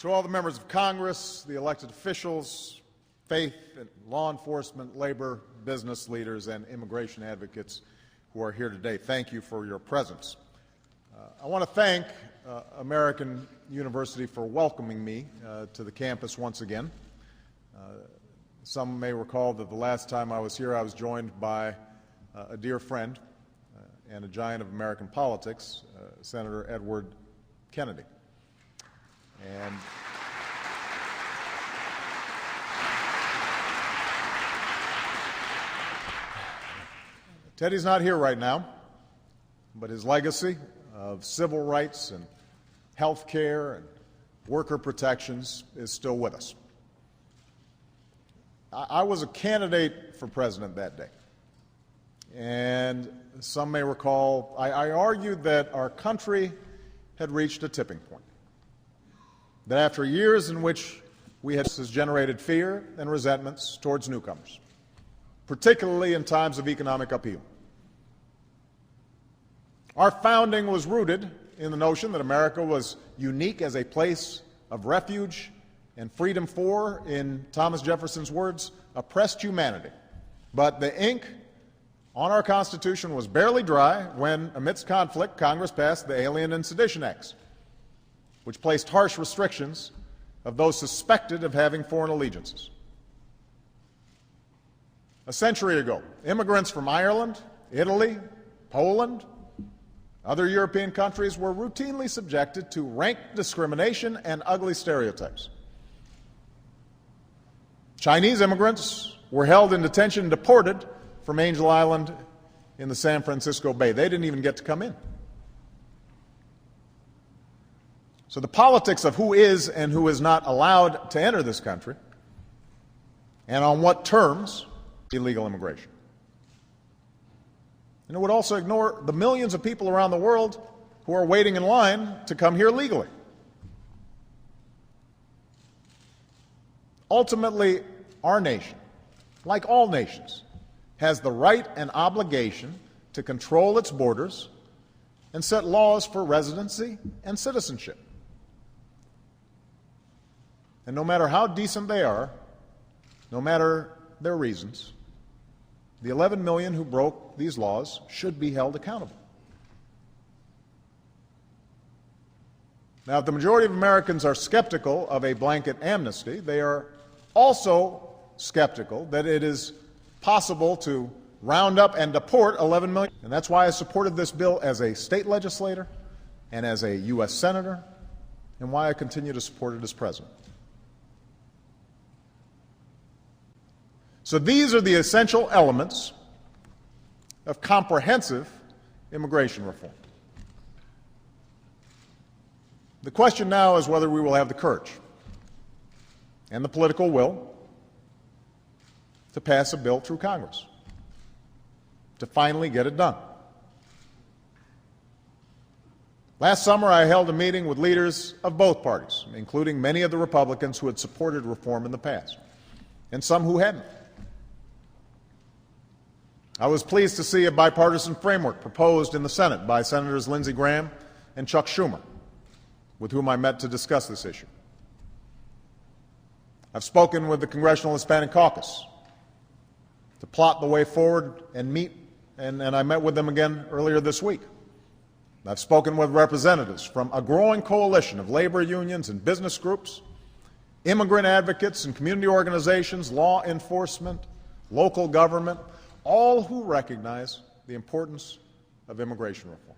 To all the members of Congress, the elected officials, faith and law enforcement, labor, business leaders, and immigration advocates who are here today, thank you for your presence. I want to thank American University for welcoming me to the campus once again. Some may recall that the last time I was here, I was joined by a dear friend and a giant of American politics, Senator Edward Kennedy. And Teddy's not here right now, but his legacy of civil rights and health care and worker protections is still with us. I was a candidate for president that day, and some may recall I argued that our country had reached a tipping point, that after years in which we had generated fear and resentments towards newcomers, particularly in times of economic upheaval. Our founding was rooted in the notion that America was unique as a place of refuge and freedom for, in Thomas Jefferson's words, oppressed humanity. But the ink on our Constitution was barely dry when, amidst conflict, Congress passed the Alien and Sedition Acts, which placed harsh restrictions of those suspected of having foreign allegiances. A century ago, immigrants from Ireland, Italy, Poland, other European countries were routinely subjected to rank discrimination and ugly stereotypes. Chinese immigrants were held in detention and deported from Angel Island in the San Francisco Bay. They didn't even get to come in. So the politics of who is and who is not allowed to enter this country, and on what terms, illegal immigration. And it would also ignore the millions of people around the world who are waiting in line to come here legally. Ultimately, our nation, like all nations, has the right and obligation to control its borders and set laws for residency and citizenship. And no matter how decent they are, no matter their reasons, the 11 million who broke these laws should be held accountable. Now, if the majority of Americans are skeptical of a blanket amnesty, they are also skeptical that it is possible to round up and deport 11 million. And that's why I supported this bill as a state legislator and as a U.S. senator, and why I continue to support it as president. So these are the essential elements of comprehensive immigration reform. The question now is whether we will have the courage and the political will to pass a bill through Congress, to finally get it done. Last summer, I held a meeting with leaders of both parties, including many of the Republicans who had supported reform in the past, and some who hadn't. I was pleased to see a bipartisan framework proposed in the Senate by Senators Lindsey Graham and Chuck Schumer, with whom I met to discuss this issue. I've spoken with the Congressional Hispanic Caucus to plot the way forward and meet, and I met with them again earlier this week. I've spoken with representatives from a growing coalition of labor unions and business groups, immigrant advocates and community organizations, law enforcement, local government, all who recognize the importance of immigration reform.